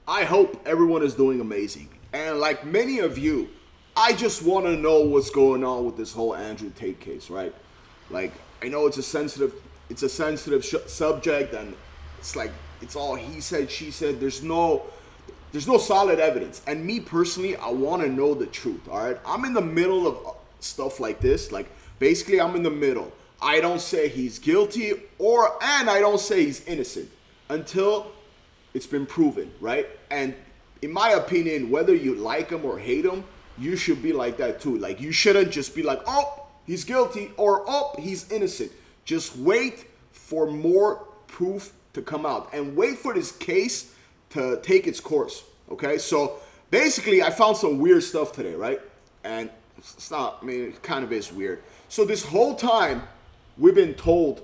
I hope everyone is doing amazing. And like many of you, I just want to know what's going on with this whole Andrew Tate case, right? Like I know it's a sensitive subject, and it's like it's all he said, she said. There's no solid evidence. And me personally, I want to know the truth, all right? I'm in the middle of stuff like this. Like basically I'm in the middle. I don't say he's guilty and I don't say he's innocent until it's been proven, right? And in my opinion, whether you like him or hate him, you should be like that too. Like you shouldn't just be like, oh, he's guilty or oh, he's innocent. Just wait for more proof to come out and wait for this case to take its course. Okay, so basically I found some weird stuff today, right? And it's not, I mean, it kind of is weird. So this whole time we've been told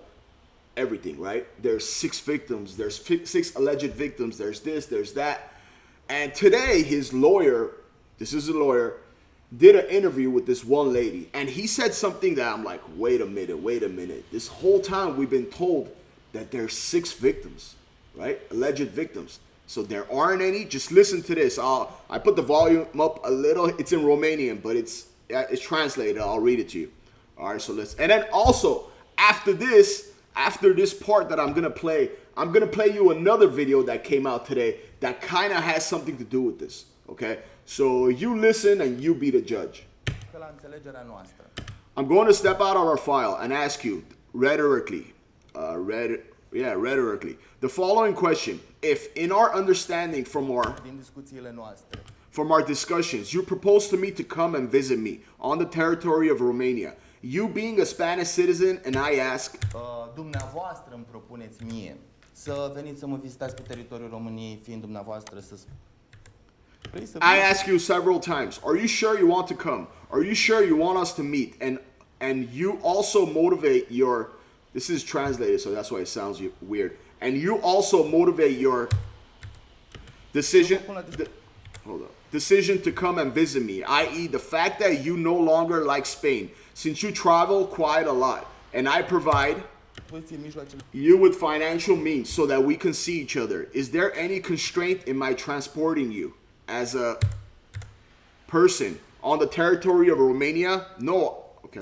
everything, right? There's 6 victims, there's 6 alleged victims, there's this, there's that. And today his lawyer, this is a lawyer, did an interview with this one lady, and he said something that I'm like, wait a minute. This whole time we've been told that there's 6 victims, right? Alleged victims. So there aren't any. Just listen to this. I put the volume up a little. It's in Romanian, but it's translated. I'll read it to you. All right, so let's. And then also after this part that I'm gonna play you another video that came out today that kind of has something to do with this. Okay, so you listen and you be the judge. I'm going to step out of our file and ask you rhetorically, the following question: if in our understanding from our discussions, you propose to me to come and visit me on the territory of Romania, you being a Spanish citizen, and I ask, dumneavoastră îmi propuneți mie să veniți să mă vizitați pe teritoriul României, fiind dumneavoastră I ask you several times, are you sure you want to come? Are you sure you want us to meet? And you also motivate your, this is translated, so that's why it sounds weird. And you also motivate your decision to come and visit me, i.e. the fact that you no longer like Spain, since you travel quite a lot, and I provide you with financial means so that we can see each other. Is there any constraint in my transporting you as a person on the territory of Romania? No. Okay.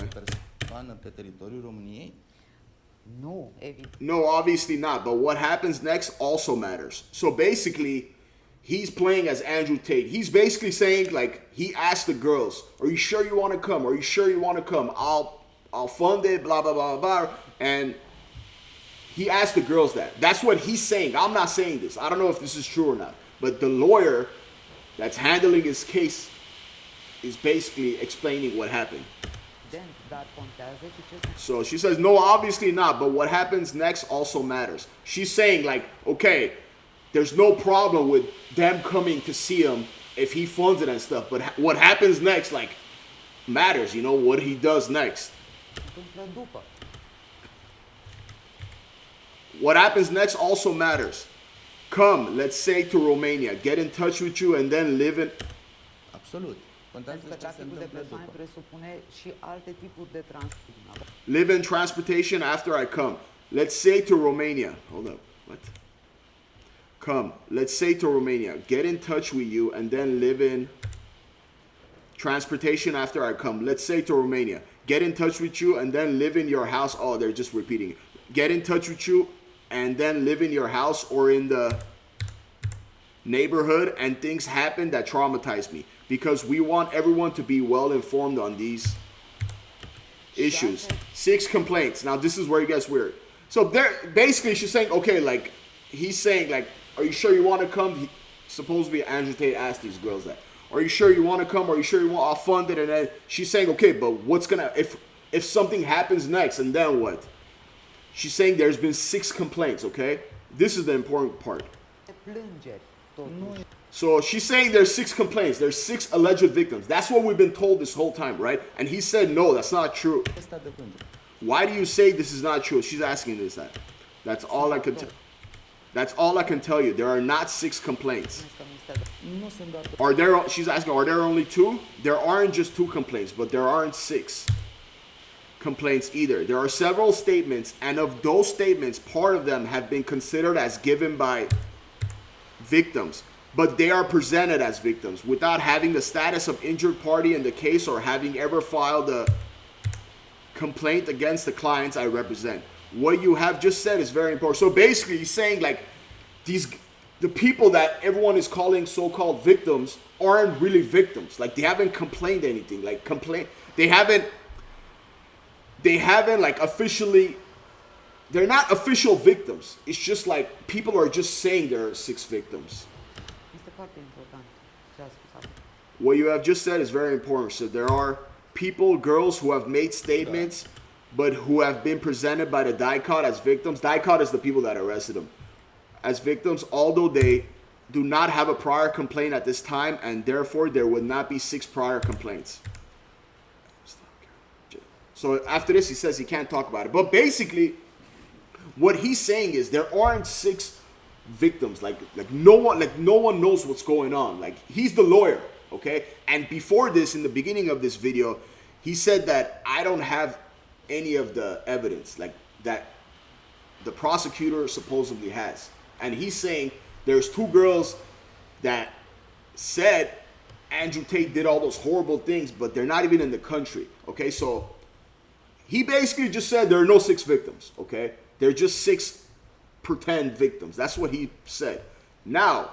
No, obviously not. But what happens next also matters. So basically, he's playing as Andrew Tate. He's basically saying, like, he asked the girls, are you sure you want to come? Are you sure you want to come? I'll fund it, blah, blah, blah, blah. And he asked the girls that. That's what he's saying. I'm not saying this. I don't know if this is true or not. But the lawyer that's handling his case is basically explaining what happened. So she says, no, obviously not. But what happens next also matters. She's saying, like, okay, there's no problem with them coming to see him if he funds it and stuff. But what happens next, like, matters. You know, what he does next. What happens next also matters. Come, let's say, to Romania, get in touch with you, and then live in... Absolut. Live in transportation after I come. Let's say to Romania. Hold up. What? Come, let's say to Romania, get in touch with you, and then live in transportation after I come. Let's say to Romania, get in touch with you, and then live in your house. Oh, they're just repeating it. Get in touch with you, and then live in your house or in the neighborhood, and things happen that traumatize me, because we want everyone to be well informed on these issues. 6 complaints. Now this is where it gets weird. So they're basically, she's saying, okay, like, he's saying, like, are you sure you want to come? Supposedly Andrew Tate asked these girls that. Are you sure you want to come? Are you sure you want? I'll fund it. And then she's saying, okay, but what's gonna, if something happens next, and then what? She's saying there's been 6 complaints, okay? This is the important part. So she's saying there's 6 complaints. There's 6 alleged victims. That's what we've been told this whole time, right? And he said, no, that's not true. Why do you say this is not true? She's asking this that. That's all I could tell. That's all I can tell you. There are not 6 complaints. Are there? She's asking, are there only 2? There aren't just 2 complaints, but there aren't 6 complaints either. There are several statements, and of those statements, part of them have been considered as given by victims. but they are presented as victims without having the status of injured party in the case or having ever filed a complaint against the clients I represent. What you have just said is very important. So basically, he's saying like the people that everyone is calling so-called victims aren't really victims. Like they haven't complained anything. Like they haven't like officially. They're not official victims. It's just like people are just saying there are 6 victims. What you have just said is very important. So there are people, girls who have made statements, but who have been presented by the DICOT as victims. DICOT is the people that arrested them as victims, although they do not have a prior complaint at this time, and therefore there would not be 6 prior complaints. So after this, he says he can't talk about it. But basically, what he's saying is there aren't 6 victims. Like no one knows what's going on. Like he's the lawyer, okay? And before this, in the beginning of this video, he said that I don't have any of the evidence like that the prosecutor supposedly has. And he's saying there's 2 girls that said Andrew Tate did all those horrible things, but they're not even in the country, okay? So he basically just said there are no 6 victims, okay? They're just 6 pretend victims. That's what he said. Now,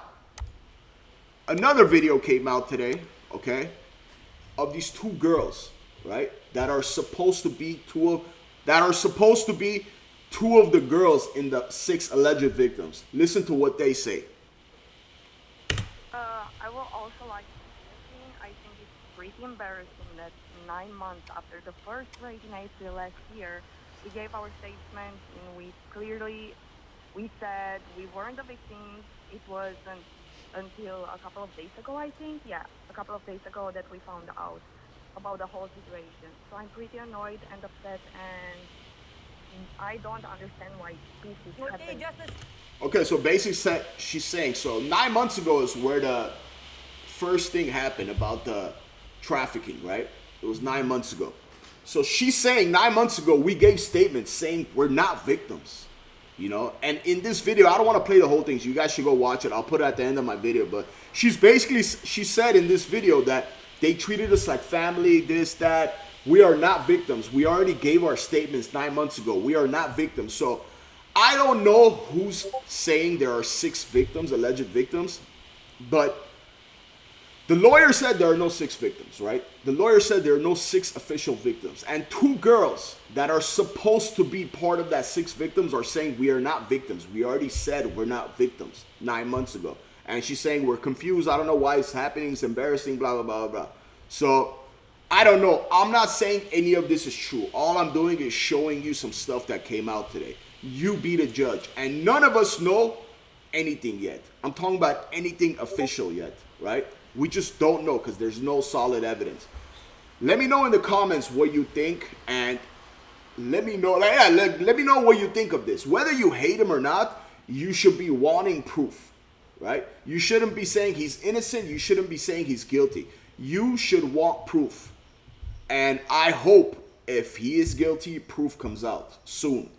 another video came out today, okay, of these 2 girls, right, that are supposed to be 2 of the girls in the 6 alleged victims. Listen to what they say. I will also like to say, I think it's pretty embarrassing that 9 months after the first raid in April last year, we gave our statement and we said we weren't the victims. It wasn't until a couple of days ago, I think. Yeah, a couple of days ago that we found out about the whole situation. So I'm pretty annoyed and upset, and I don't understand why this is happening. Okay, so basically she's saying, so 9 months ago is where the first thing happened about the trafficking, right? It was 9 months ago. So she's saying 9 months ago we gave statements saying we're not victims, you know? And in this video, I don't want to play the whole thing, so you guys should go watch it. I'll put it at the end of my video. But she said in this video that they treated us like family, this, that. We are not victims. We already gave our statements 9 months ago. We are not victims. So I don't know who's saying there are 6 victims, alleged victims, but the lawyer said there are no 6 victims, right? The lawyer said there are no 6 official victims. And 2 girls that are supposed to be part of that 6 victims are saying we are not victims. We already said we're not victims 9 months ago. And she's saying we're confused. I don't know why it's happening. It's embarrassing, blah, blah, blah, blah. So I don't know. I'm not saying any of this is true. All I'm doing is showing you some stuff that came out today. You be the judge. And none of us know anything yet. I'm talking about anything official yet, right? We just don't know because there's no solid evidence. Let me know in the comments what you think, and let me know, let me know what you think of this. Whether you hate him or not, you should be wanting proof, right? You shouldn't be saying he's innocent. You shouldn't be saying he's guilty. You should want proof. And I hope if he is guilty, proof comes out soon.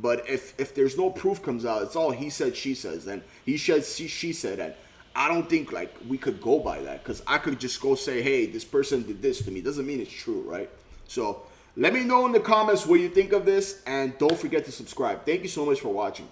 But if there's no proof comes out, it's all he said, she says, and he said, she said, and I don't think like we could go by that, because I could just go say, hey, this person did this to me. Doesn't mean it's true, right? So let me know in the comments what you think of this, and don't forget to subscribe. Thank you so much for watching.